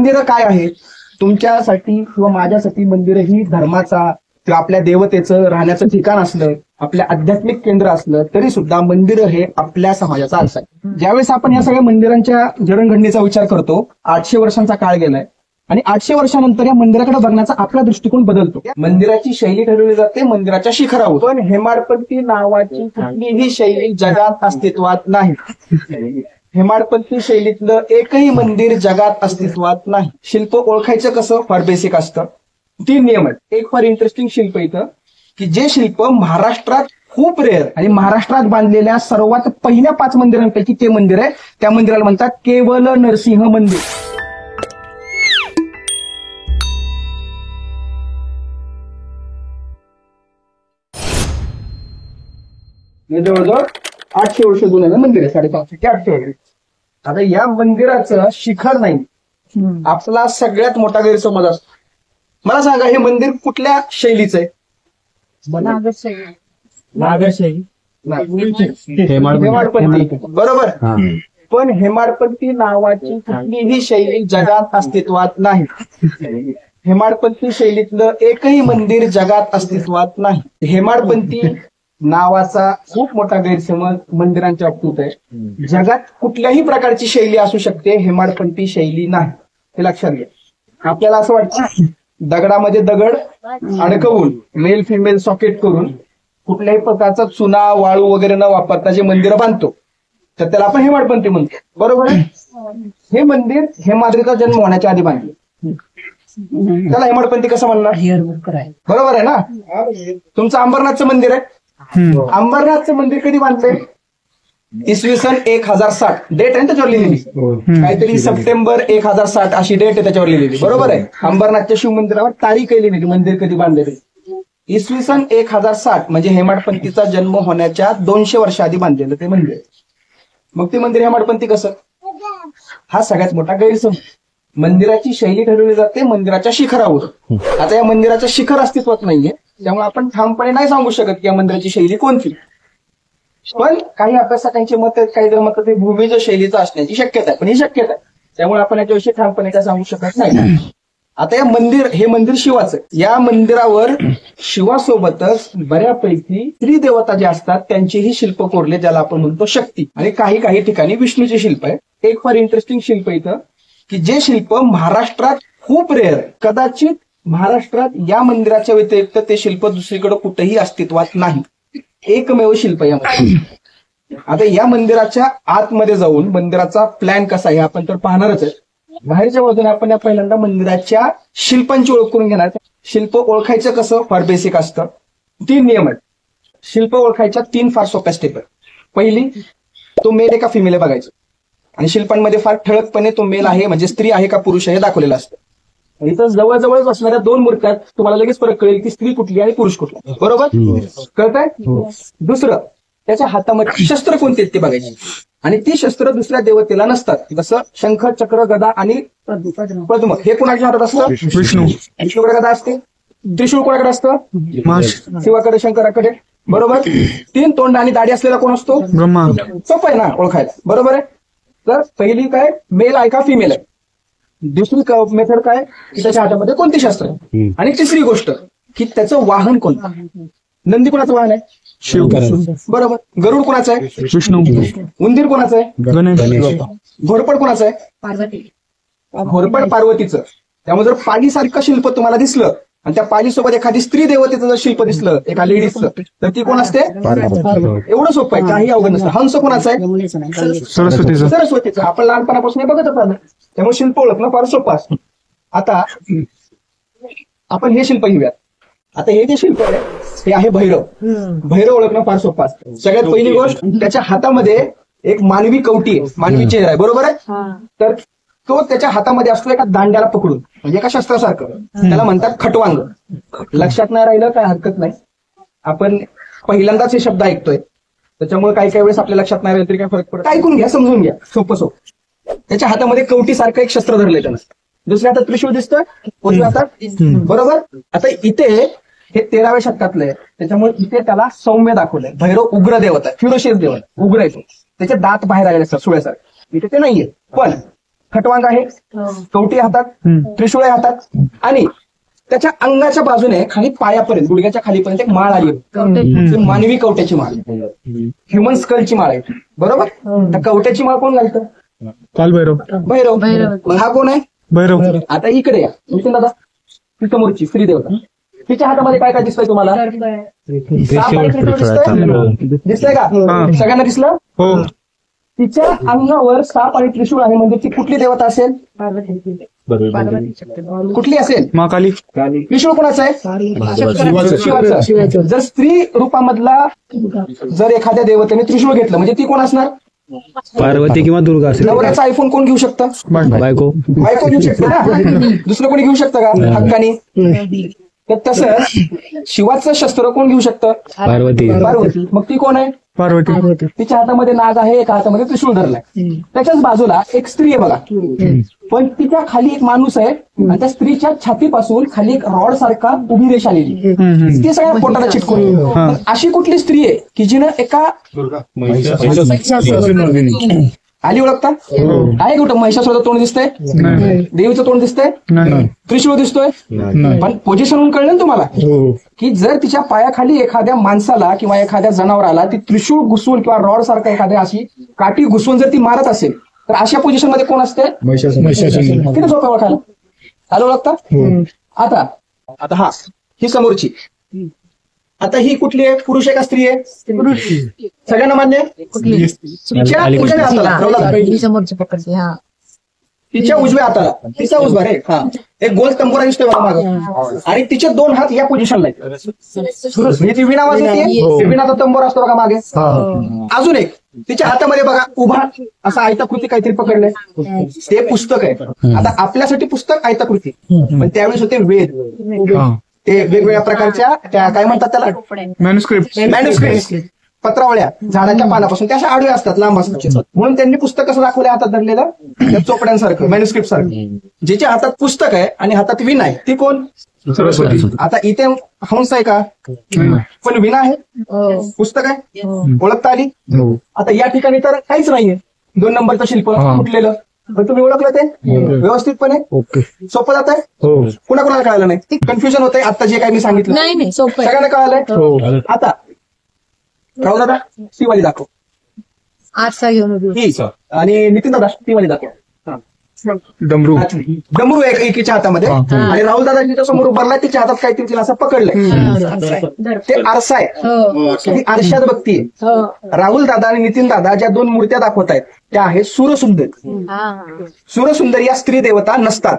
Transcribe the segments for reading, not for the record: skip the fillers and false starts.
मंदिरं काय आहे? तुमच्यासाठी किंवा माझ्यासाठी मंदिर ही धर्माचा किंवा आपल्या देवतेचं राहण्याचं ठिकाण असलं, आपल्या आध्यात्मिक केंद्र असलं, तरी सुद्धा मंदिर हे आपल्या समाजाचा आरसा आहे. ज्यावेळेस आपण या सगळ्या मंदिरांच्या जडणघडणीचा विचार करतो, 800 वर्षांचा काळ गेलाय आणि 800 वर्षानंतर या मंदिराकडे बघण्याचा आपला दृष्टिकोन बदलतो. मंदिराची शैली ठरवली जाते मंदिराच्या शिखरावर. पण हेमाडपंथी नावाची कुठलीही शैली जगात अस्तित्वात नाही. हेमाडपंथी शैलीतलं एकही मंदिर जगात अस्तित्वात नाही. शिल्प ओळखायचं कसं? फार बेसिक असतं. 3 नियम आहेत. एक फार इंटरेस्टिंग शिल्प इथं की जे शिल्प महाराष्ट्रात खूप रेअर आणि महाराष्ट्रात बांधलेल्या सर्वात पहिल्या 5 मंदिरांपैकी ते मंदिर आहे. त्या मंदिराला म्हणतात केवल नरसिंह मंदिर. जवळजवळ 800 वर्ष जुनं मंदिर आहे. 550 ते 800 वर्ष. आता या मंदिराचं शिखर नाही, आपला सगळ्यात मोठा गैरसमज असतो. मला सांगा, हे मंदिर कुठल्या शैलीचं आहे? हेमाडपंथी. बरोबर. पण हेमाडपंथी नावाची कुठलीही शैली जगात अस्तित्वात नाही. हेमाडपंथी शैलीतलं एकही मंदिर जगात अस्तित्वात नाही. हेमाडपंथी नावाचा खूप मोठा गैरसमज मंदिरांच्या बाबतीत आहे. जगात कुठल्याही प्रकारची शैली असू शकते, हेमाडपंथी शैली नाही, हे लक्षात घ्या. आपल्याला असं वाटतं दगडामध्ये दगड अडकवून मेल फिमेल सॉकेट करून कुठल्याही प्रकारचा चुना वाळू वगैरे न वापरता जे मंदिरं बांधतो, तर त्याला आपण हेमाडपंथी म्हणतो. बरोबर आहे. हे मंदिर हेमाद्रीचा जन्म होण्याच्या आधी बांधले, त्याला हेमाडपंथी कसं म्हणणार? बरोबर आहे ना. तुमचं अंबरनाथचं मंदिर आहे. अंबरनाथचं मंदिर कधी बांधलंय? इसवी सन 1060. डेट आहे त्याच्यावर लिहिलेली, काहीतरी सप्टेंबर 1060 अशी डेट आहे त्याच्यावर लिहिलेली. बरोबर आहे. अंबरनाथच्या शिव मंदिरावर तारीख आहे लिहिलेली, मंदिर कधी बांधलेले. इसवी सन 1060 म्हणजे हेमाडपंथीचा जन्म होण्याच्या 200 वर्ष आधी बांधलेलं ते मंदिर. मग ते मंदिर हेमाडपंथी कसं? हा सगळ्यात मोठा गैरसमज. मंदिराची शैली ठरवली जाते मंदिराच्या शिखरावर. आता या मंदिराचं शिखर अस्तित्वात नाहीये, त्यामुळे आपण ठामपणे नाही सांगू शकत की या मंदिराची शैली कोणती. पण काही अभ्यासकांची मत आहेत, काही जर मत ते भूमिज शैलीचं असण्याची शक्यता आहे, पण ही शक्यता आहे, त्यामुळे आपण याच्याविषयी ठामपणे काय सांगू शकत नाही. आता हे मंदिर शिवाचं. या मंदिरावर शिवासोबतच बऱ्यापैकी स्त्रीदेवता ज्या असतात त्यांचेही शिल्प कोरले, ज्याला आपण म्हणतो शक्ती. आणि काही ठिकाणी विष्णूचे शिल्प आहे. एक फार इंटरेस्टिंग शिल्प इथं की जे शिल्प महाराष्ट्रात खूप रेअर आहे. कदाचित महाराष्ट्रात या मंदिराच्या व्यतिरिक्त ते शिल्प दुसरीकडे कुठेही अस्तित्वात नाही. एकमेव शिल्प यामध्ये. आता या मंदिराच्या आतमध्ये जाऊन मंदिराचा प्लॅन कसा आहे आपण तर पाहणारच आहे. बाहेरच्या बाजूने आपण या पहिल्यांदा मंदिराच्या शिल्पांची ओळख करून घेणार. शिल्प ओळखायचं कसं? फार बेसिक असतं. 3 नियम आहेत. शिल्प ओळखायच्या 3 फार सोप्या स्टेप आहेत. पहिली, तो मेल आहे का फिमेल आहे बघायचं. आणि शिल्पांमध्ये फार ठळकपणे तो मेल आहे म्हणजे स्त्री आहे का पुरुष आहे दाखवलेलं असतं. इथं जवळजवळच असणाऱ्या 2 मूर्त्यात तुम्हाला लगेच फरक कळेल की स्त्री कुठली आणि पुरुष कुठला. बरोबर. कळतंय. दुसरं, त्याच्या हातामध्ये शस्त्र कोणते आहेत ते बघायचे. आणि ती शस्त्र दुसऱ्या देवतेला नसतात. जसं शंख, चक्र, गदा आणि पद्म हे कोणाच्या हातात असतं? विष्णूकडे गदा असते. त्रिशूळ कोणाकडे असतं? शिवाकडे, शंकराकडे. बरोबर. 3 तोंड आणि दाढी असलेला कोण असतो? ब्रह्मा. सोपं आहे ना ओळखायला. बरोबर आहे. तर पहिली काय, मेल आहे का फिमेल आहे. दुसरी मेथड काय की त्याच्या हातामध्ये कोणती शस्त्र. आणि तिसरी गोष्ट की त्याचं वाहन कोणतं. नंदी कोणाचं वाहन आहे? शिव. बरोबर. गरुड कोणाचं आहे? विष्णू. उंदीर कोणाचं आहे? गणेश. घोरपड कोणाचं आहे? पार्वती. घोरपड पार्वतीचं. त्यामुळे जर पालीसारखं शिल्प तुम्हाला दिसलं आणि त्या पालीसोबत एखादी स्त्री देवतेचं जर शिल्प दिसलं एका लेडीजचं, तर ती कोण असते? एवढं सोपं आहे, काही अवघड नसतं. हंस कोणाचा आहे? सरस्वतीचं. आपण लहानपणापासून हे बघत आलो, त्यामुळे शिल्प ओळखणं फार सोपं असतं. आता आपण हे शिल्प घेऊयात. आता हे जे शिल्प आहे हे आहे भैरव. भैरव ओळखणं फार सोपं असतं. सगळ्यात पहिली गोष्ट, त्याच्या हातामध्ये एक मानवी कवटी आहे, मानवी चेहरा आहे. बरोबर आहे. तर तो त्याच्या हातामध्ये असतो एका दांड्याला पकडून, म्हणजे एका शस्त्रासारखं. त्याला म्हणतात खटवांग. लक्षात नाही राहिलं काय हरकत नाही, आपण पहिल्यांदाच हे शब्द ऐकतोय त्याच्यामुळे काही वेळेस आपल्या लक्षात नाही राहिलं तरी काय फरक पडत. ऐकून घ्या, समजून घ्या, सोपं. त्याच्या हातामध्ये कवटी सारखं एक शस्त्र धरलंय त्यानं. दुसऱ्या हातात त्रिशूळ दिसतं, उजव्या हातात. बरोबर. आता इथे हे 13व्या शतकातलं आहे, त्याच्यामुळे इथे त्याला सौम्य दाखवलंय. भैरव उग्र देवता, फ्युरोशियस देवता, उग्र येतो. त्याचे दात बाहेर आलेले असतात सुळ्यासारखे. इथे ते नाहीये. पण खटवांग आहे, कवटी हातात, त्रिशूळ आहे हातात, आणि त्याच्या अंगाच्या बाजूने खाली पायापर्यंत गुडघ्याच्या खालीपर्यंत एक माळ आली आहे, मानवी कवट्याची माळ, ह्युमन स्कलची माळ आहे. बरोबर. त्या कवट्याची माळ कोण घालतं? कालभैरव. भैरव. मग हा कोण आहे? भैरव. आता इकडे या नितीन दादा, ती समोरची स्त्री देवता, तिच्या हातामध्ये काय काय दिसतंय तुम्हाला? साप आणि त्रिशूळ दिसतंय? दिसतंय का सगळ्यांना? दिसलं? हो. तिच्या अंगावर साप आणि त्रिशूळ आहे, म्हणजे ती कुठली देवता असेल? कुठली असेल? महाकाली. त्रिशूळ कोणाचं आहे? शिवाचं. जर स्त्री रूपामधला जर एखाद्या देवतेने त्रिशूळ घेतलं म्हणजे ती कोण असणार? पार्वती किंवा दुर्गा असेल. नवऱ्याचा आयफोन कोण घेऊ शकतं? बायको. बायको घेऊ शकतं ना, दुसरं कोणी घेऊ शकतं का हक्कानी? तर तसं शिवाचं शस्त्र कोण घेऊ शकतं? पार्वती. पार्वती. मग ती कोण आहे? पार्वती. तिच्या हातामध्ये नाग आहे, एका हातामध्ये त्रिशूळ धरलाय. त्याच्याच बाजूला एक स्त्री आहे बघा, पण तिच्या खाली एक माणूस आहे आणि त्या स्त्रीच्या छातीपासून खाली एक रॉड सारखा उभी रेष आलेली, ती सगळ्या पोटाला चिटकून. अशी कुठली स्त्री आहे की जिनं एका आली ओळखता? आहे कुठं? महिषासुराचं तोंड दिसतंय, देवीचं तोंड दिसतंय, त्रिशूळ दिसतोय, पण पोझिशनवरून कळलं ना तुम्हाला की जर तिच्या पायाखाली एखाद्या माणसाला किंवा एखाद्या जनावराला ती त्रिशूळ घुसवून किंवा रॉड सारखा एखाद्या अशी काठी घुसवून जर ती मारत असेल तर अशा पोझिशन मध्ये कोण असते? किती झोप ओळखायला आलं ओळखता? आता हा ही समोरची, आता ही कुठली आहे? पुरुष आहे का स्त्री आहे? सगळ्यांना मान्य आहे? तिच्या उजव्या हाताला, तिच्या उजव्या हाताला, तिचा उजवा रे, हा एक गोल तंबोरा दिसतोय बघा मागं, आणि तिचे दोन हात या पोझिशनला आहेत. म्हणजे ती विणा वाजवते, विणाचा तंबोरा असतो बघा मागे. अजून एक तिच्या हातामध्ये बघा उभा असं आयताकृती काहीतरी पकडलंय, ते पुस्तक आहे. आता आपल्यासाठी पुस्तक आयताकृती, पण त्यावेळेस होते वेद, ते वेगवेगळ्या प्रकारच्या त्या काय म्हणतात त्याला? मॅन्युस्क्रिप्ट, पत्रावळ्या झाडाच्या पानापासून त्या अशा आडव्या असतात, लांब असतात, म्हणून त्यांनी पुस्तक कसं दाखवलं हातात धरलेलं? त्या चोपड्यांसारखं, मॅन्युस्क्रिप्ट सारखं. जिच्या हातात पुस्तक आहे आणि हातात विणा आहे ती कोण? सरस्वती. आता इथे हंस आहे का? पण विणा आहे, पुस्तक आहे, ओळखता आली? आता या ठिकाणी तर काहीच नाहीये, 2 नंबरचं शिल्प फुटलेलं, पण तुम्ही ओळखलं ते व्यवस्थितपणे? सोपं जात आहे? कुणाला कळालं नाही? कन्फ्युजन होतंय आता जे काही मी सांगितलं? सगळ्यांना कळालंय? आता राहू दादा ती वाली दाखव, आणि नितीन दादा ती वाली दाखव. डमरू एकीच्या हातामध्ये, आणि राहुल दादा जिच्या समोर उभारलाय तिच्या हातात काहीतरी तिला असं पकडलंय, ते आरसा आहे, ती आरशात बघतीये. राहुल दादा आणि नितीन दादा ज्या 2 मूर्त्या दाखवत आहेत त्या आहेत सूरसुंदरी. सूरसुंदरी या स्त्री देवता नसतात,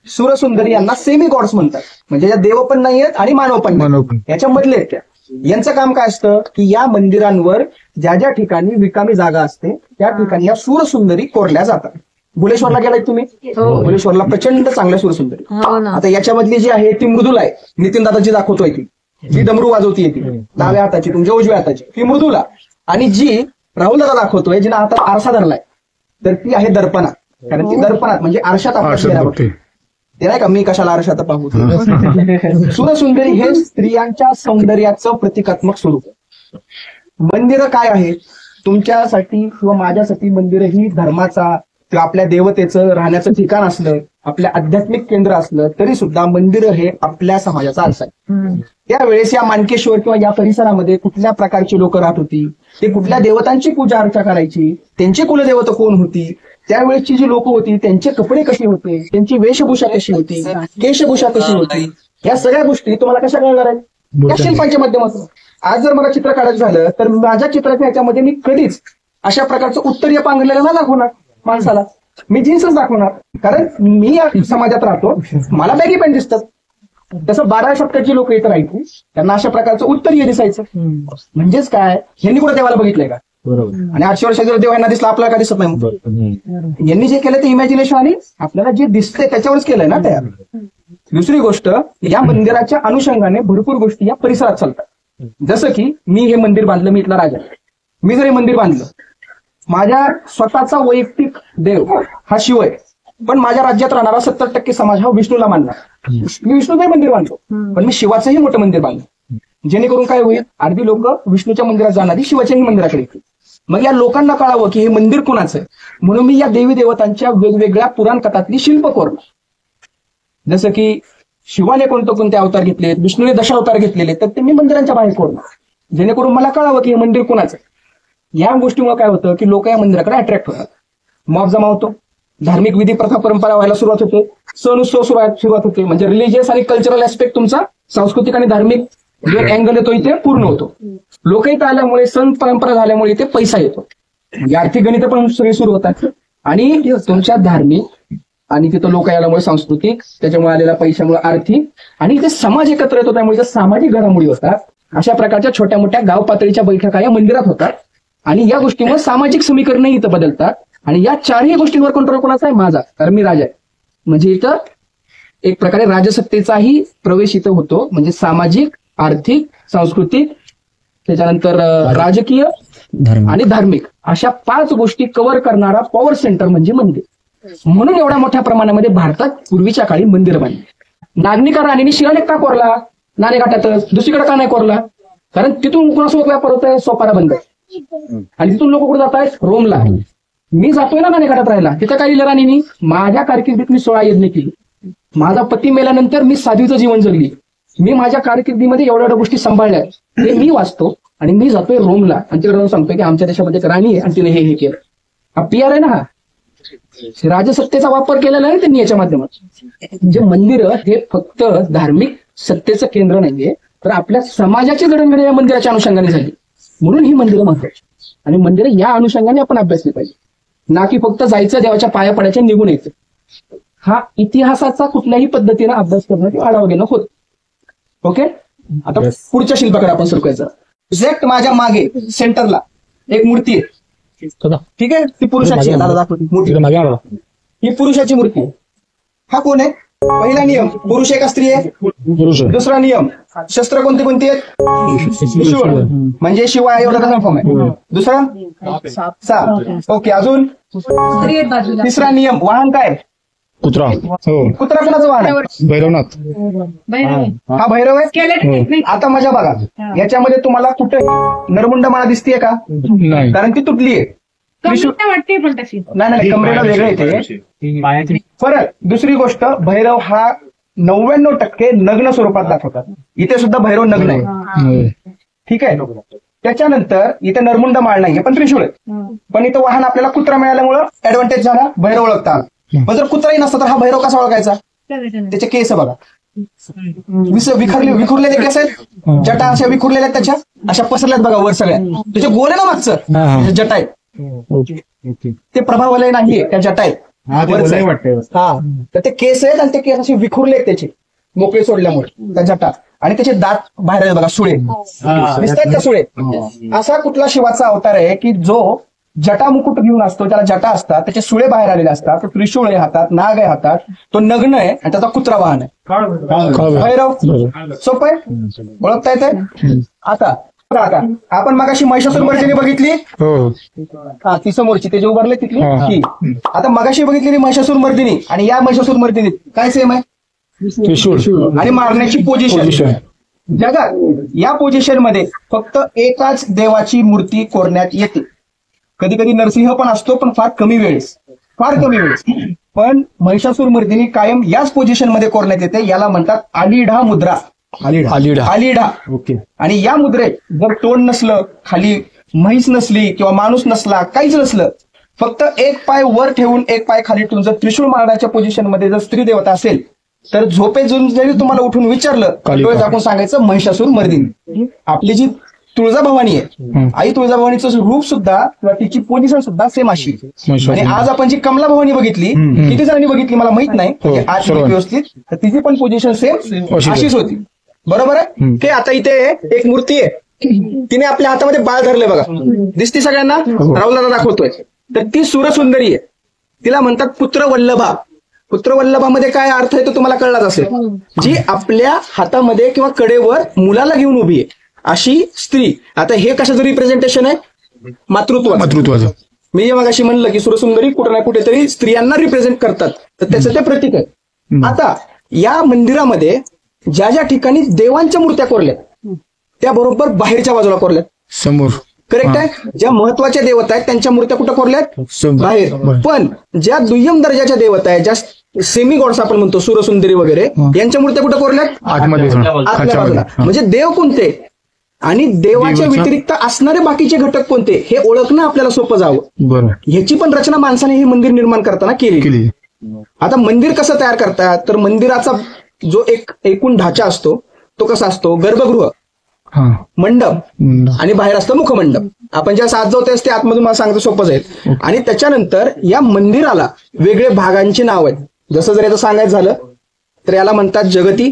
सूरसुंदरी यांना सेमी गॉड्स म्हणतात, म्हणजे या देव पण नाहीयेत आणि मानव पण नाही, याच्या मधले आहेत त्या. यांचं काम काय असतं की या मंदिरांवर ज्या ज्या ठिकाणी रिकामी जागा असते त्या ठिकाणी या सूरसुंदरी कोरल्या जातात. बुलेश्वरला गेलाय तुम्ही? बुलेश्वरला प्रचंड चांगल्या सूरसुंदरी. आता याच्यामधली जी आहे ती मृदुला आहे, नितीन दादाची दाखवतोय ती, जी डमरू वाजवती ती डाव्या हाताची, तुमच्या उजव्या हाताची, ती मृदुला. आणि जी राहुल दादा दाखवतोय जिला हातात आरसा धरलाय तर ती आहे दर्पणा, कारण ती दर्पणात म्हणजे आरशात आपल्या ते नाही का मी कशाला आरशात पाहू. सूरसुंदरी हे स्त्रियांच्या सौंदर्याचं प्रतिकात्मक स्वरूप. मंदिरं काय आहे तुमच्यासाठी किंवा माझ्यासाठी? मंदिर ही धर्माचा किंवा आपल्या देवतेचं राहण्याचं ठिकाण असलं, आपल्या आध्यात्मिक केंद्र असलं तरी सुद्धा मंदिर हे आपल्या समाजाचा आरसा आहे. त्यावेळेस या मानकेश्वर किंवा या परिसरामध्ये कुठल्या प्रकारची लोक राहत होती, ते कुठल्या देवतांची पूजा अर्चा करायची, त्यांची कुलदेवता कोण होती, त्यावेळेसची जी लोक होती त्यांचे कपडे कसे होते, त्यांची वेशभूषा कशी होती, केशभूषा कशी होती, या सगळ्या गोष्टी तुम्हाला कशा कळणार आहेत? या शिल्पांच्या माध्यमातून. आज जर मला चित्र काढायचं झालं तर माझ्या चित्राच्या ह्याच्यामध्ये मी कधीच अशा प्रकारचं उत्तरीय पांघरलेलं ना दाखवणार माणसाला, मी जीन्सच दाखवणार, कारण मी या समाजात राहतो, मला बॅगी पॅन्ट दिसतात. तसं 12व्या शतकाची लोक इथं राहायची, त्यांना अशा प्रकारचं उत्तरीय दिसायचं. म्हणजेच काय, यांनी कुठं देवाला बघितलंय का? आणि 800 वर्षाचा देव यांना दिसला, आपल्याला का दिसत नाही? यांनी जे केलं ते इमॅजिनेशन आणि आपल्याला जे दिसतंय त्याच्यावरच केलंय ना तयार. दुसरी गोष्ट, या मंदिराच्या अनुषंगाने भरपूर गोष्टी या परिसरात चालतात. जसं की मी हे मंदिर बांधलं, मी इथला राजा, मी जर हे मंदिर बांधलं, माझ्या स्वतःचा वैयक्तिक देव हा शिव आहे, पण माझ्या राज्यात राहणारा 70% समाज हा विष्णूला मानणार. मी विष्णूचंही मंदिर बांधतो, पण मी शिवाचंही मोठं मंदिर बांधलं, जेणेकरून काय होईल, अर्धी लोक विष्णूच्या मंदिरात जाणारी शिवाच्याही मंदिराकडे येतील. मग या लोकांना कळावं की हे मंदिर कोणाचं आहे, म्हणून मी या देवी देवतांच्या वेगवेगळ्या पुराण कथातली शिल्प कोरली. जसं की शिवाने कोणते अवतार घेतले, विष्णूने दशावतार घेतलेले, तर ते मी मंदिरांच्या बाहेर कोरलं, जेणेकरून मला कळावं की हे मंदिर कोणाचं आहे. या गोष्टीमुळे काय होतं की लोक या मंदिराकडे अट्रॅक्ट होतात, मॉब जमा होतो, धार्मिक विधी प्रथा परंपरा व्हायला सुरुवात होते, सण उत्सव सुरुवात होते. म्हणजे रिलिजियस आणि कल्चरल ऍस्पेक्ट तुमचा सांस्कृतिक आणि धार्मिक जो अँगल येतो इथे पूर्ण होतो. लोक इथं आल्यामुळे, सण परंपरा झाल्यामुळे इथे पैसा येतो, म्हणजे आर्थिक गणित पण सगळे सुरू होतात. आणि तुमच्या धार्मिक आणि तिथं लोक आल्यामुळे सांस्कृतिक, त्याच्यामुळे आलेल्या पैशामुळे आर्थिक, आणि इथे समाज एकत्र येतो, त्यामुळे इथे सामाजिक घडामोडी होतात. अशा प्रकारच्या छोट्या मोठ्या गाव पातळीच्या बैठका या मंदिरात होतात. आणि या गोष्टीमुळे सामाजिक समीकरणही इथं बदलतात. आणि या चारही गोष्टींवर कंट्रोल कोणाचा आहे? माझा, कारण मी राजा आहे. म्हणजे इथं एक प्रकारे राजसत्तेचाही प्रवेश इथं होतो. म्हणजे सामाजिक, आर्थिक, सांस्कृतिक, त्याच्यानंतर राजकीय आणि धार्मिक अशा 5 गोष्टी कव्हर करणारा पॉवर सेंटर म्हणजे मंदिर. म्हणून एवढ्या मोठ्या प्रमाणामध्ये भारतात पूर्वीच्या काळी मंदिर बांधली. नागनिका राणीने शिलालेख का कोरला? नाणेघाटातच, दुसरीकडे का नाही कोरला? कारण तिथून कोणासोबत व्यापार होत आहे? सोपारा बंद आहे. आणि तिथून लोक कुठे जात आहेत? रोमला. मी जातोय ना नाणेघाटात राहायला, तिथं काय लिहिलं राणीनी? माझ्या कारकिर्दीत मी 16 यज्ञ केली, माझा पती मेल्यानंतर मी साध्वीचं जीवन जगली, मी माझ्या कारकिर्दीमध्ये एवढ्या गोष्टी सांभाळल्या, हे मी वाचतो. आणि मी जातोय रोमला आणि तिकडे जाऊन सांगतोय की आमच्या देशामध्ये एक राणी आहे आणि तिने हे केलं. हा PR आहे ना, हा राजसत्तेचा वापर केलेला आहे त्यांनी याच्या माध्यमातून. म्हणजे मंदिर हे फक्त धार्मिक सत्तेचं केंद्र नाहीये, तर आपल्या समाजाची जडणघडण या मंदिराच्या अनुषंगाने झाली. म्हणून ही मंदिरं महत्वाची, आणि मंदिरं या अनुषंगाने आपण अभ्यासली पाहिजे, ना की फक्त जायचं, देवाच्या पाया पडायच्या, निघून यायचं. हा इतिहासाचा कुठल्याही पद्धतीने अभ्यास करणं किंवा आढावा घेणं होत. ओके, आता पुढच्या शिल्पाकडे आपण सुरू करायचं. एक्झॅक्ट माझ्या मागे सेंटरला एक मूर्ती आहे, ठीक आहे, ती पुरुषाची आहे. मूर्ती ही पुरुषाची मूर्ती आहे. हा कोण आहे? पहिला नियम, पुरुष आहे का स्त्री आहे? दुसरा नियम, शस्त्र कोणती कोणती आहेत? त्रिशूळ, म्हणजे शिव आहे एवढा कन्फर्म आहे. दुसरा साप. ओके, अजून तिसरा नियम, वाहन काय? कुत्रा. कुत्रा कोणाचं वाहन आहे? भैरवनाथ. हा भैरव आहे. आता मजा बघा, याच्यामध्ये तुम्हाला कुठे नरमुंड माळा दिसतीये का? नाही, कारण ती तुटली आहे. वाटते पण तशी नाही, कमरेला वेगळं येते. परत दुसरी गोष्ट, भैरव हा 99% नग्न स्वरूपात दाखवतात. इथे सुद्धा भैरव नग्न आहे, ठीक आहे. त्याच्यानंतर इथे नरमुंड माळ नाहीये, पण त्रिशूळ आहे. पण इथं वाहन आपल्याला कुत्रा मिळाल्यामुळं ऍडव्हान्टेज झाला, भैरव ओळखता आला. पण जर कुत्राही नसता तर हा भैरव कसा ओळखायचा? त्याचे केस बघा, विखुरलेले केस आहेत, जटा अशा विखुरलेल्या आहेत, त्याच्या अशा पसरल्यात बघा वर सगळ्या. त्याचे गोल आहे ना मागचं, जटा आहेत, ते प्रभावलय नाहीये, त्या जटा आहेत. हा, तर ते केस आहेत आणि ते केस असे विखुरले आहेत त्याचे, मोकळे सोडल्यामुळे त्या जटा. आणि त्याचे दात बाहेर आहेत बघा, सुळे दिसतात का? सुळे. असा कुठला शिवाचा अवतार आहे की जो जटा मुकुट घेऊन असतो, त्याला जटा असतात, त्याचे सुळे बाहेर आलेले असतात, तो त्रिशूळ आहे हातात, नाग आहे हातात, तो नग्न आहे आणि त्याचा कुत्रा वाहन आहे भैरव. सोपं आहे, ओळखता येते. आता आपण मगाशी महिषासूर मर्दिनी बघितली, हा ती समोरची, ते जे उभारले तिथली ती. आता मगाशी बघितलेली महिषासूर मर्दिनी आणि या महिषासूर मर्दिनीत काय सेम आहे? आणि मारण्याची पोझिशन. जगात या पोझिशन मध्ये फक्त एकाच देवाची मूर्ती कोरण्यात येते. कधी कधी नरसिंह पण असतो, पण फार कमी वेळेस. पण महिषासूर मर्दिनी कायम याच पोझिशन मध्ये कोरण्यात येते. याला म्हणतात आलीढा मुद्रा. आलीढा. ओके. आणि या मुद्रेत जर तोंड नसलं, खाली म्हैस नसली किंवा माणूस नसला, काहीच नसलं, फक्त एक पाय वर ठेवून एक पाय खाली ठेवून जर त्रिशूळ मारण्याच्या पोझिशन मध्ये जर स्त्री देवता असेल, तर झोपेजून जरी तुम्हाला उठून विचारलं तर आपण सांगायचं महिषासूर मर्दिनी. आपली जी तुळजाभवानी आहे, आई तुळजाभवानीचं रूप सुद्धा किंवा तिची पोझिशन सुद्धा सेम अशी. आणि आज आपण जी कमला भवानी बघितली, किती जणांनी बघितली मला माहित नाही, आज व्यवस्थित, तर तिची पण पोझिशन सेम अशीच होती. बरोबर आहे. ते आता इथे एक मूर्ती आहे, तिने आपल्या हातामध्ये बाळ धरले बघा, दिसती सगळ्यांना, राहुलला दाखवतोय. तर ती सुरसुंदरी आहे, तिला म्हणतात पुत्रवल्लभा. पुत्रवल्लभामध्ये काय अर्थ आहे तो तुम्हाला कळलाच असेल. जी आपल्या हातामध्ये किंवा कडेवर मुलाला घेऊन उभी आहे अशी स्त्री. आता हे कशाचं रिप्रेझेंटेशन आहे? मातृत्वाचं. मी जे मगाशी म्हणलं की सुरसुंदरी कुठे ना कुठेतरी स्त्रियांना रिप्रेझेंट करतात, तर त्याचं ते प्रतीक आहे. आता या मंदिरामध्ये ज्या ज्या ठिकाणी देवांच्या मूर्त्या कोरल्यात, त्या बरोबर बाहेरच्या बाजूला कोरल्यात. करेक्ट आहे. ज्या महत्वाच्या देवता आहेत त्यांच्या मूर्त्या कुठं कोरल्यात? बाहेर. पण ज्या दुय्यम दर्जाच्या देवता आहेत, ज्या सेमी गॉड्स आपण म्हणतो, सूरसुंदरी वगैरे, यांच्या मूर्त्या कुठं कोरल्यात? आतल्या बाजूला. म्हणजे देव कोणते आणि देवाच्या व्यतिरिक्त असणारे बाकीचे घटक कोणते हे ओळखणं आपल्याला सोपं जावं. ह्याची पण रचना माणसाने हे मंदिर निर्माण करताना केली. आता मंदिर कसं तयार करतात, तर मंदिराचा जो एक एकूण ढाचा असतो तो कसा असतो? गर्भगृह, मंडप आणि बाहेर असतं मुखमंडप. आपण ज्या सात जाऊ ते आतमधून मला सांगतो सोपं जाईल. आणि त्याच्यानंतर या मंदिराला वेगळे भागांची नाव आहेत. जसं जर याचं सांगायचं झालं तर याला म्हणतात जगती,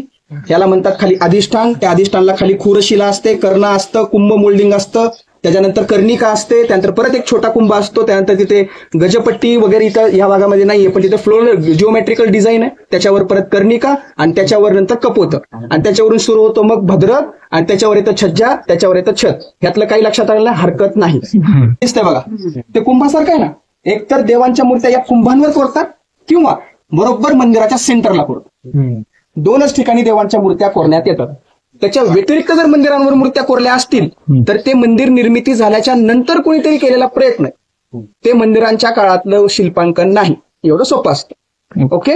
याला म्हणतात खाली अधिष्ठान, त्या अधिष्ठानला खाली खुरशिला असते, कर्ण असतं, कुंभ मोल्डिंग असतं, त्याच्यानंतर कर्णिका असते, त्यानंतर परत एक छोटा कुंभ असतो, त्यानंतर तिथे गजपट्टी वगैरे इथं या भागामध्ये नाहीये, पण तिथे फ्लोर जिओमेट्रिकल डिझाईन आहे, त्याच्यावर परत कर्णिका आणि त्याच्यावर नंतर कपोत आणि त्याच्यावरून सुरू होतो मग भद्रक आणि त्याच्यावर येतं छज्जा, त्याच्यावर येतं छत. ह्यातलं काही लक्षात आलेलं हरकत नाही. दिसतंय बघा, ते कुंभासारखं आहे ना. एकतर देवांच्या मूर्त्या या कुंभांवर कोरतात किंवा बरोबर मंदिराच्या सेंटरला कोरतात. दोनच ठिकाणी देवांच्या मूर्त्या कोरण्यात येतात. त्याच्या व्यतिरिक्त जर मंदिरांवर मूर्त्या कोरल्या असतील तर ते मंदिर निर्मिती झाल्याच्या नंतर कोणीतरी केलेला प्रयत्न आहे, ते मंदिरांच्या काळातलं शिल्पांकन नाही. एवढं सोपं असतं. ओके,